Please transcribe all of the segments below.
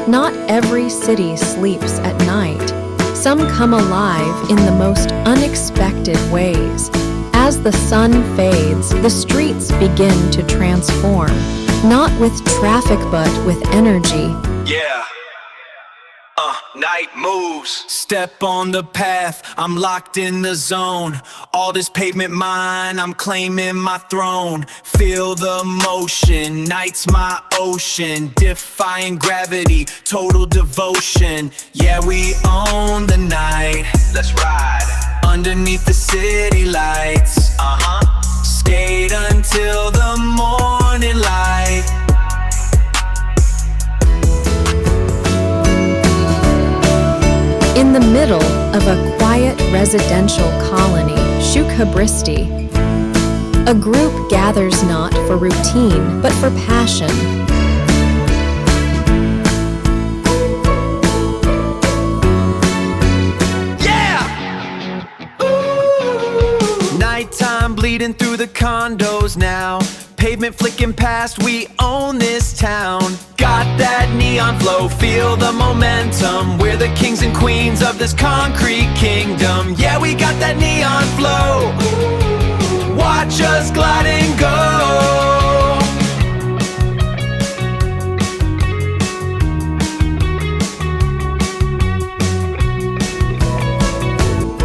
Not every city sleeps at night. Some come alive in the most unexpected ways. As the sun fades, the streets begin to transform, not with traffic but with energy. Yeah. Night moves. Step on the path, I'm locked in the zone. All this pavement mine, I'm claiming my throne. Feel the motion, night's my ocean. Defying gravity, total devotion. Yeah, we own the night. Let's ride. Underneath the city lights. Skate until the morning light. In the middle of a quiet residential colony, Shukhobrishti, a group gathers not for routine, but for passion. Yeah! Ooh. Nighttime bleeding through the condos now. Pavement flicking past, we own this town. Got that neon flow, feel the momentum. We're the kings and queens of this concrete kingdom. Yeah, we got that neon flow. Watch us glide and go.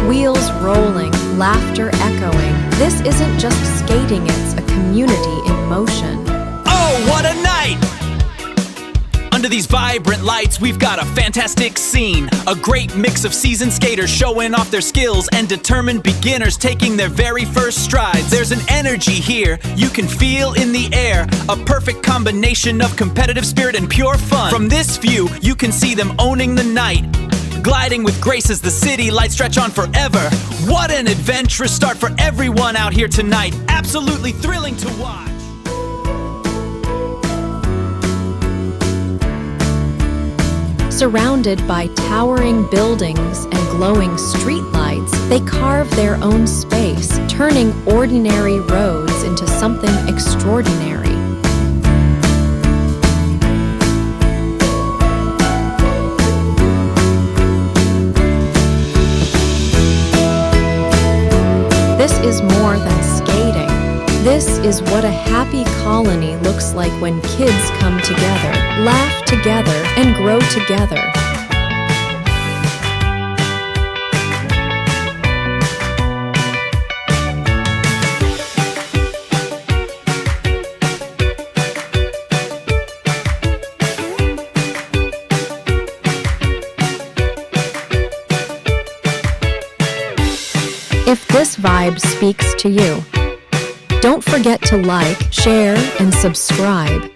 Wheels rolling, laughter echoing. This isn't just skating, it's a community in motion. Oh, what a night! Under these vibrant lights, we've got a fantastic scene. A great mix of seasoned skaters showing off their skills and determined beginners taking their very first strides. There's an energy here you can feel in the air. A perfect combination of competitive spirit and pure fun. From this view, you can see them owning the night, gliding with grace as the city lights stretch on forever. What an adventurous start for everyone out here tonight. Absolutely thrilling to watch. Surrounded by towering buildings and glowing streetlights, they carve their own space, turning ordinary roads into something extraordinary. This is more than skating. This is what a happy colony looks like when kids come together, laugh together, and grow together. If this vibe speaks to you, don't forget to like, share, and subscribe.